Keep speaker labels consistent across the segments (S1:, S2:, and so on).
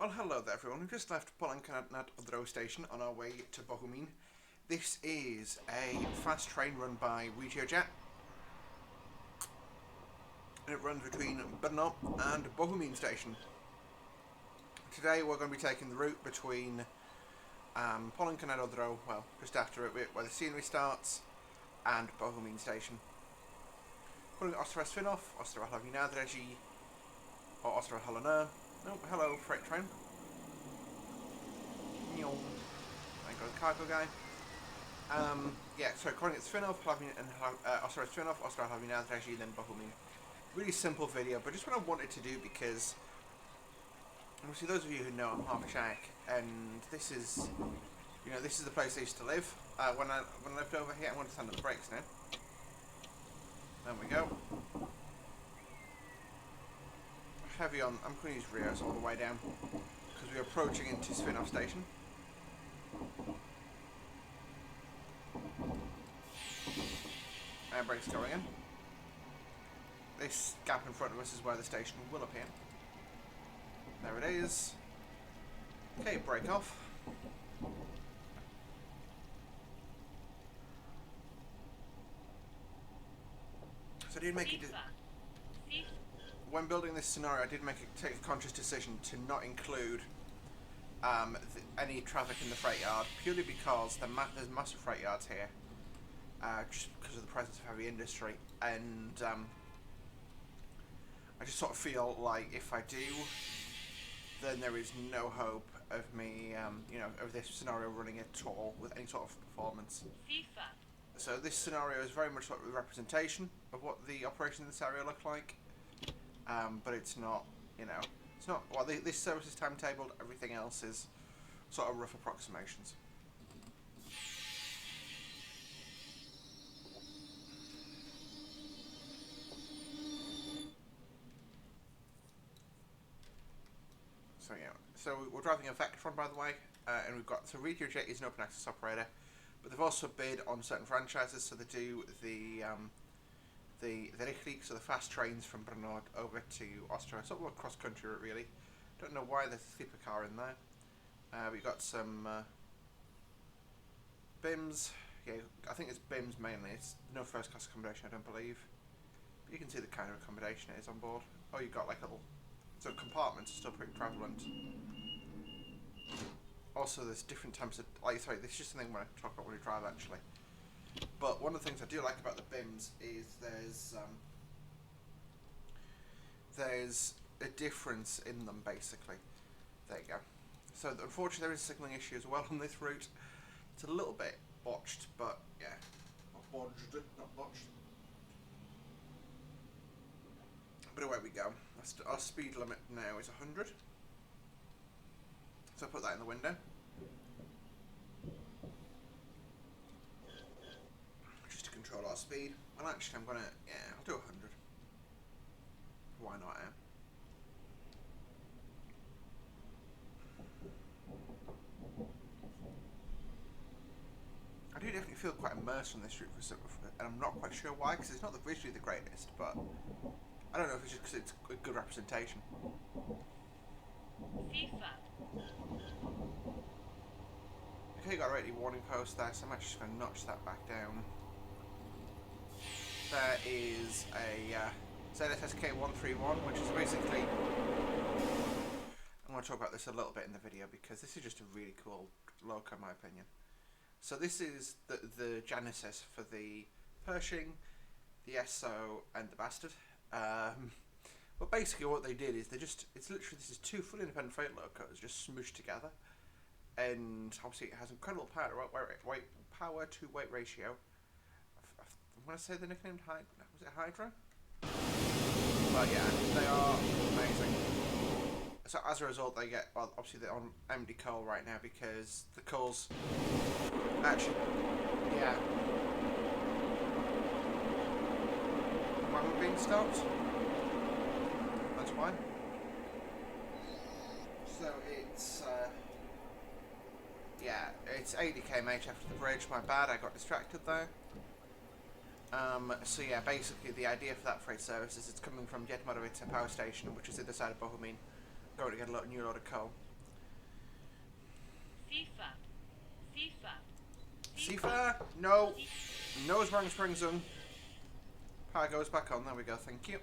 S1: Well, hello there everyone. We've just left Ostrava station on our way to Bohumin. This is a fast train run by Regio. And it runs between Brno and Bohumin station. Today we're going to be taking the route between Ostrava, well, just after it, where the scenery starts, and Bohumin station. Calling it Ostrava spin-off, Ostrava Regio, or Ostrava Hellena. Oh, hello, freight train. There goes the cargo guy. Yeah, so calling it spin-off, Ostrava spin-off, Ostrava Regio, then Bohumin. Really simple video, but just what I wanted to do because obviously those of you who know I'm half Czech, and this is, this is the place I used to live. When I lived over here, I'm going to stand on the brakes now. There we go. Heavy on, I'm going to use Rios all the way down because we're approaching into spin-off station. Air brakes going in. This gap in front of us is where the station will appear. There it is. Okay, brake off. So I did make it. When building this scenario, I did take a conscious decision to not include any traffic in the freight yard, purely because there's massive freight yards here, just because of the presence of heavy industry, and I just sort of feel like if I do, then there is no hope of me, of this scenario running at all with any sort of performance. So this scenario is very much like a representation of what the operation in this area looked like. But it's not, it's not, well, this service is timetabled, everything else is sort of rough approximations. So yeah, so we're driving a Vectron, by the way, and we've got, so Regio is an open access operator, but they've also bid on certain franchises, so they do the Regio, so the fast trains from Brno over to Ostrava, sort of a cross-country route really. Don't know why there's a sleeper car in there. We've got some BIMs, yeah, I think it's BIMs mainly, it's no first class accommodation I don't believe. But you can see the kind of accommodation it is on board. Oh, you've got like little, so compartments are still pretty prevalent. Also there's different types of, sorry, this is just something when I talk about when we drive actually. But one of the things I do like about the BIMs is there's a difference in them basically. There you go. So unfortunately there is a signalling issue as well on this route. It's a little bit botched, but yeah, not bodged, not botched. But away we go. Our speed limit now is 100. So I'll put that in the window. Control our speed. Well, actually, I'm gonna, I'll do 100. Why not, I do definitely feel quite immersed on this route, and I'm not quite sure why, because it's not visually the greatest, but I don't know if it's just because it's a good representation. Okay, got a rating warning post there, so I'm actually just going to notch that back down. There is a ZSSK131, which is basically, I'm going to talk about this a little bit in the video because this is just a really cool loco in my opinion. So this is the genesis for the Pershing, the SO and the Bastard. But basically what they did is it's literally, this is two fully independent freight locos just smooshed together, and obviously it has incredible power to weight ratio. I'm going to say the nickname was it Hydra? But yeah, they are amazing. So as a result they get, well obviously they're on empty coal right now because the coal's actually, yeah. Why we're being stopped? That's why. So it's, yeah, it's 80 km after the bridge, my bad, I got distracted there. So yeah, basically the idea for that freight service is it's coming from Jetmarovice power station, which is the other side of Bohumin, going to get a new load of coal. Sifa! No! Nose rang sprung. Power goes back on. There we go. Thank you.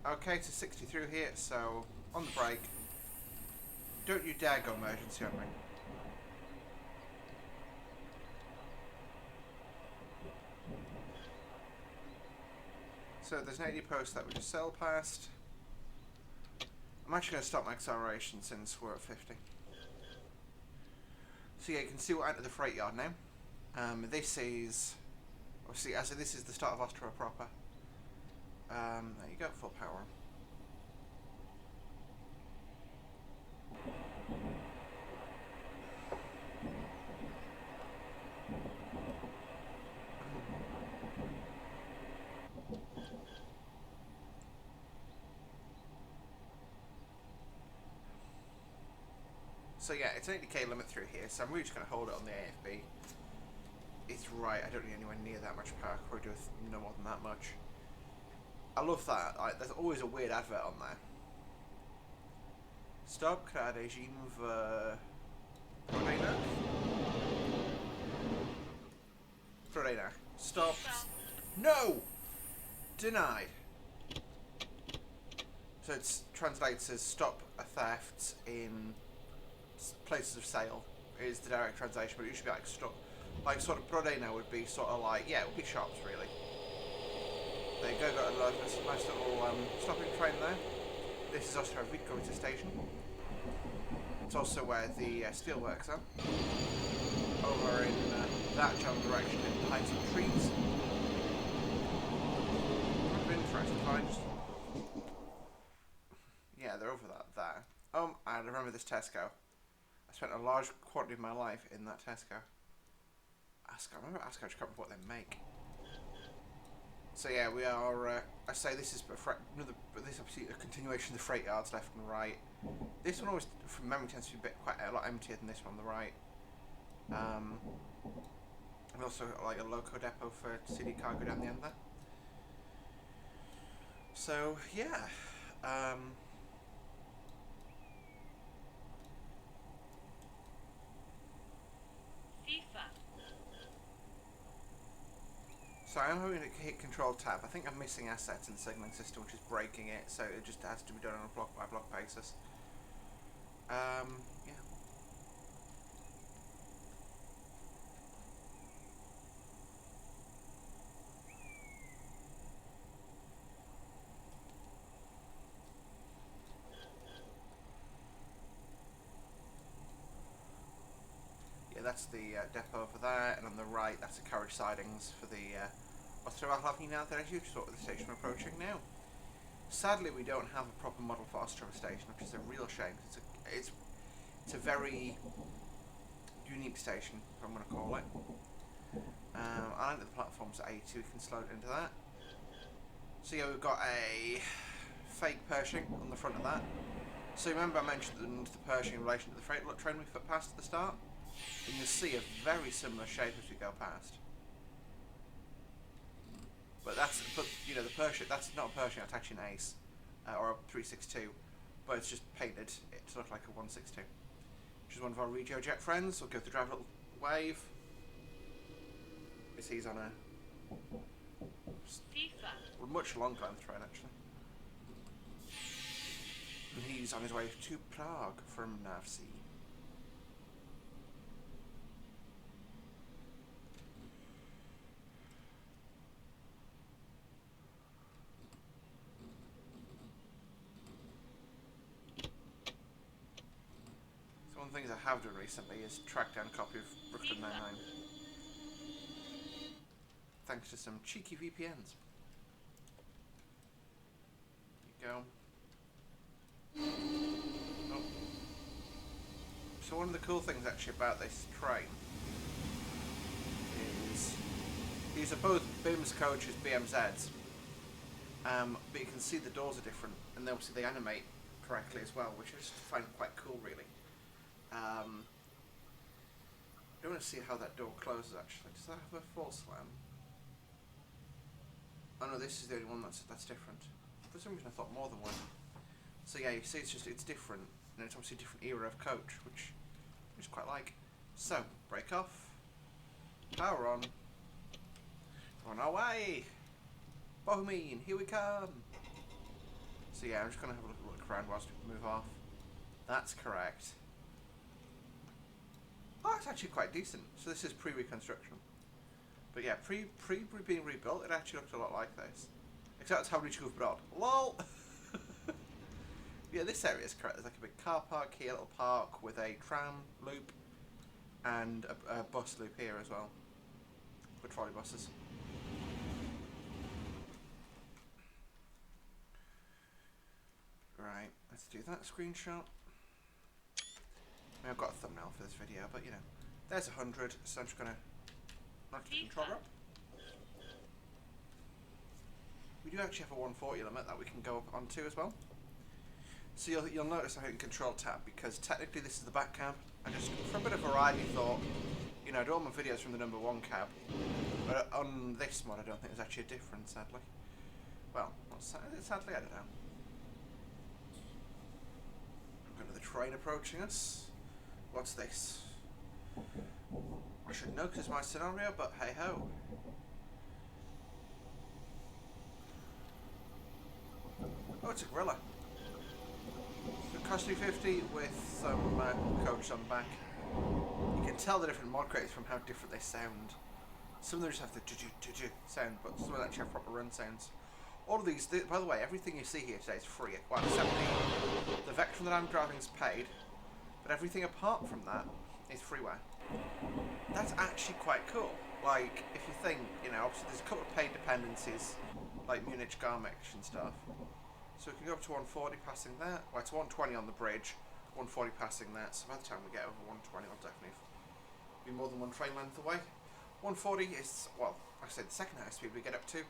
S1: Okay, to 60 through here, so on the brake. Don't you dare go emergency on me. So there's an 80 post that we just sailed past. I'm actually going to stop my acceleration since we're at 50. So yeah, you can see we're out of the freight yard now. This is obviously this is the start of Ostrava proper. There you go, full power. So yeah, it's an 80k limit through here, so I'm really just going to hold it on the AFB. It's right, I don't need anywhere near that much power, probably do no more than that much. I love that, there's always a weird advert on there. Stop, regime v Prodejnach. Stop. No! Denied. So it translates as stop a theft in places of sale is the direct translation, but it should be like stop, like sort of Prodejna would be sort of like, yeah, it would be shops really. There you go, got a nice little stopping train there. This is Ostrava station. It's also where the steelworks are. Over in that general direction in behind some trees. Kind of interesting finds. Yeah, they're over there. And I remember this Tesco. I spent a large quantity of my life in that Tesco. I remember Asco, I just can't remember what they make. So yeah, we are, I say this is this obviously a continuation of the freight yards left and right. This one always, from memory, tends to be quite a lot emptier than this one on the right. And also got like a loco depot for CD cargo down the end there. So yeah, so I'm having to hit Control Tab. I think I'm missing assets in the signalling system, which is breaking it. So it just has to be done on a block by block basis. Yeah. That's the depot over there, and on the right that's the carriage sidings for the Ostrava hlavní nádraží, which is what the station we're approaching now. Sadly, we don't have a proper model for Ostrava station, which is a real shame. It's a very unique station, if I'm going to call it. I like that the platform's at 82, we can slow it into that. So yeah, we've got a fake Pershing on the front of that. So remember I mentioned the Pershing in relation to the freight train we passed at the start? And you'll see a very similar shape as we go past. But you know, the Pershing, that's not a Pershing, that's actually an Ace, or a 362, but it's just painted to look like a 162. Which is one of our Regio jet friends. We'll go to drive a little wave. Because he's on a much longer length train actually. And he's on his way to Prague from Navsi. One of the things I have done recently is track down a copy of Vectron 99. Thanks to some cheeky VPNs. There you go. Oh. So one of the cool things actually about this train is these are both BIMS coaches, BMZs. But you can see the doors are different, and obviously they animate correctly as well, which I just find quite cool really. I want to see how that door closes actually. Does that have a false slam? Oh no, this is the only one that's different. For some reason I thought more than one. So yeah, you see it's different, and it's obviously a different era of coach, which I just quite like. So, brake off. Power on. On our way. Bohumin, here we come. So yeah, I'm just going to have a look around whilst we move off. That's correct. Oh, it's actually quite decent. So this is pre-reconstruction. But yeah, pre being rebuilt, it actually looked a lot like this. Except it's how much you've brought. LOL! Yeah, this area is correct. There's like a big car park here, a little park with a tram loop and a bus loop here as well. With trolley buses. Right, let's do that screenshot. I mean, I've got a thumbnail for this video, but you know, there's 100, so I'm just gonna knock the controller up. We do actually have a 140 limit that we can go up onto as well. So you'll notice I'm hitting Control Tab because technically this is the back cab. I just, for a bit of variety, thought, you know, I do all my videos from the number 1 cab, but on this mod I don't think there's actually a difference, sadly. Well, sadly, I don't know. I've got the train approaching us. What's this? I should know because it's my scenario, but hey ho. Oh, it's a gorilla. It cost me 50 with some coach on the back. You can tell the different mod crates from how different they sound. Some of them just have the do-do sound, but some of them actually have proper run sounds. All of these, by the way, everything you see here today is free. Well, except the Vectron that I'm driving is paid, but everything apart from that is freeware. That's actually quite cool. Like, if you think, you know, obviously there's a couple of paid dependencies, like Munich, Garmisch and stuff. So we can go up to 140 passing that. Well, it's 120 on the bridge, 140 passing that. So by the time we get over 120, I'll definitely be more than one train length away. 140 is, well, like I said, the second highest speed we get up to.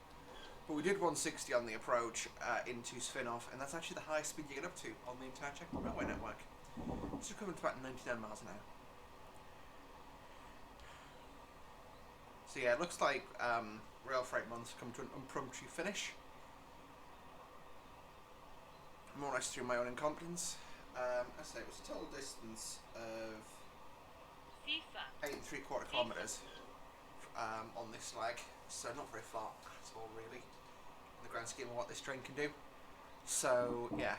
S1: But we did 160 on the approach into Svinov, and that's actually the highest speed you get up to on the entire Czech railway network. It's equivalent to about 99 miles an hour. So yeah, it looks like Rail Freight Month's come to an impromptu finish. More or less through my own incompetence. I say it was a total distance of 8 3/4 kilometres on this leg, so not very far at all really, in the grand scheme of what this train can do. So yeah,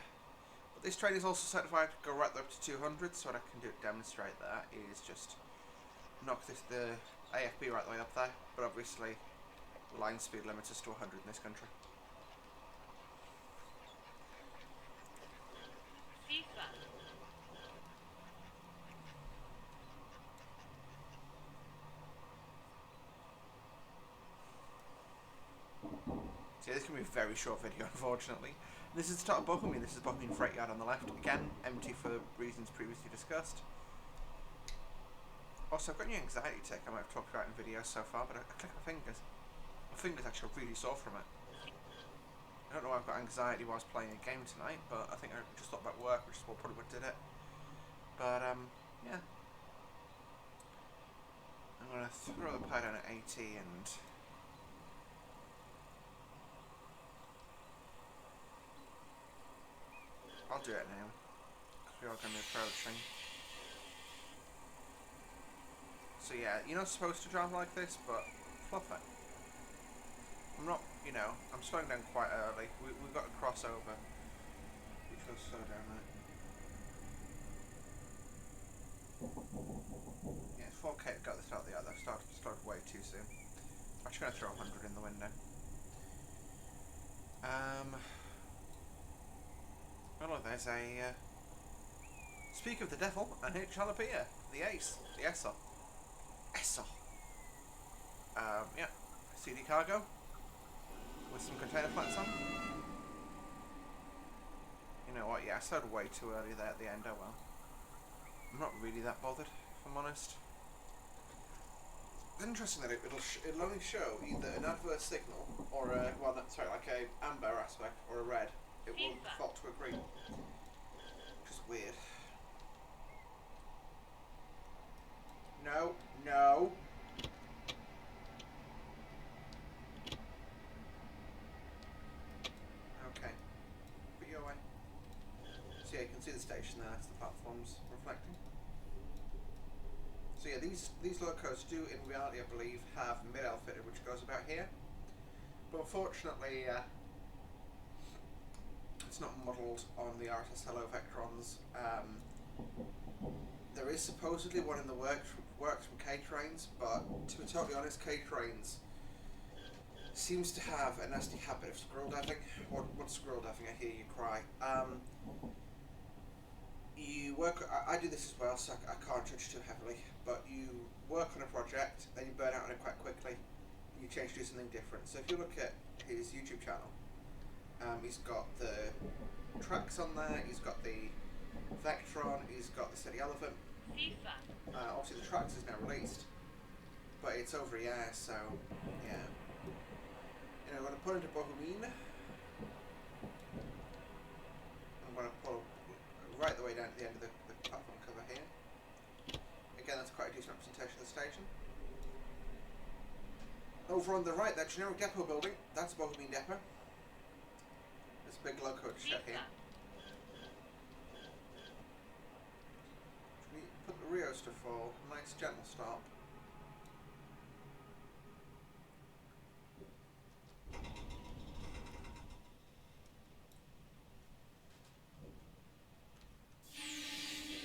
S1: but this train is also certified to go right up to 200, so what I can do to demonstrate that is just knock the AFB right the way up there, but obviously the line speed limit is to 100 in this country. So yeah, this can be a very short video, unfortunately. This is the start of Bohumin. This is Bohumin Freight Yard on the left. Again, empty for reasons previously discussed. Also, I've got any anxiety tick I might have talked about in videos so far, but I click my fingers. My fingers actually are really sore from it. I don't know why I've got anxiety whilst playing a game tonight, but I think I just thought about work, which is probably what did it. But, yeah. I'm going to throw the pad down at 80 and... I'll do it now, because we are going to be approaching. So yeah, you're not supposed to drive like this, but fluff it. I'm not, you know, I'm slowing down quite early. We've got a crossover, which will slow down there. Yeah, it's 4K to go at the start of the other. Started way too soon. I'm actually going to throw 100 in the window. Oh look, there's a... Speak of the devil, and it shall appear. The ace. The Esso. Esso. Yeah. CD cargo. With some container flats on. You know what, yeah, I started way too early there at the end, oh well. I'm not really that bothered, if I'm honest. It's interesting that it'll only show either an adverse signal, or a, well, sorry, like a amber aspect, or a red. It will default to a green. Which is weird. No, no. Okay. Put you away. So yeah, you can see the station there, that's the platforms reflecting. So yeah, these locos do in reality, I believe, have mid-L fitted, which goes about here. But unfortunately, it's not modelled on the RSS Hello Vectrons. There is supposedly one in the works from K-Trains, but to be totally honest, K-Trains seems to have a nasty habit of scroll diving. What's scroll diving? I hear you cry. You work. I do this as well, so I can't judge too heavily. But you work on a project, then you burn out on it quite quickly. And you change to do something different. So if you look at his YouTube channel, he's got the tracks on there. He's got the Vectron. He's got the Steady Elephant. Obviously, the tracks is now released, but it's over a year, so yeah. You know, I'm going to pull into Bohumin. I'm going to pull right the way down to the end of the platform cover here. Again, that's quite a decent representation of the station. Over on the right, that generic depot building, that's Bohumin Depot. There's a big loco shed here. We put the Rios to fall. Nice gentle stop.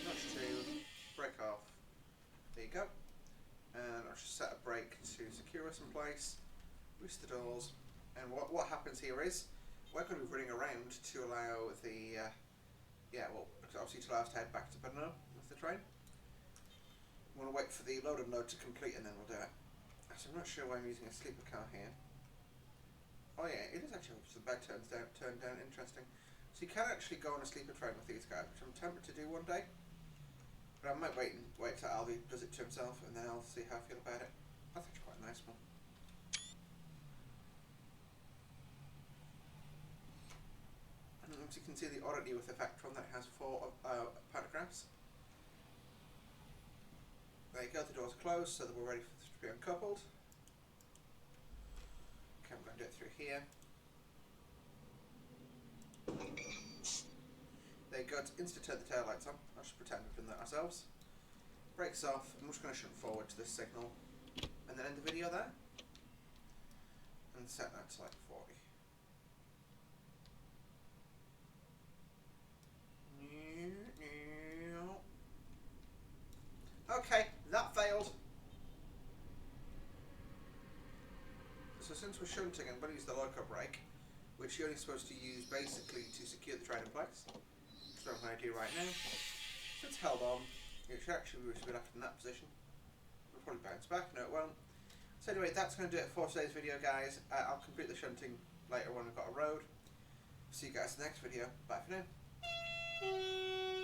S1: Notch 2, brake off. There you go. And I'll just set a brake to secure us in place. Boost the doors. And what happens here is we're going to be running around to allow the obviously to allow us to head back to Brno with the train. We want to wait for the load to complete and then we'll do it. So I'm not sure why I'm using a sleeper car here. Oh yeah, it is actually, the bed turned down, interesting. So you can actually go on a sleeper train with these guys, which I'm tempted to do one day. But I might wait till Alvy does it to himself and then I'll see how I feel about it. That's actually quite a nice one. And as you can see the oddity with the Vectron that has 4 pantographs. There you go, the doors are closed so that we're ready for this to be uncoupled. Okay, I'm going to do it through here. There you go, it's instant turn the tail lights on. I'll just pretend we've done that ourselves. Brakes off, I'm just going to shunt forward to this signal and then end the video there. And set that to like 40. Okay, that failed. So since we're shunting, I'm going to use the loco brake, which you're only supposed to use basically to secure the train in place. Which is what I'm going to do right now. So it's held on. It should actually be left in that position. It'll probably bounce back, no it won't. So anyway, that's going to do it for today's video, guys. I'll complete the shunting later when we've got a road. See you guys in the next video. Bye for now.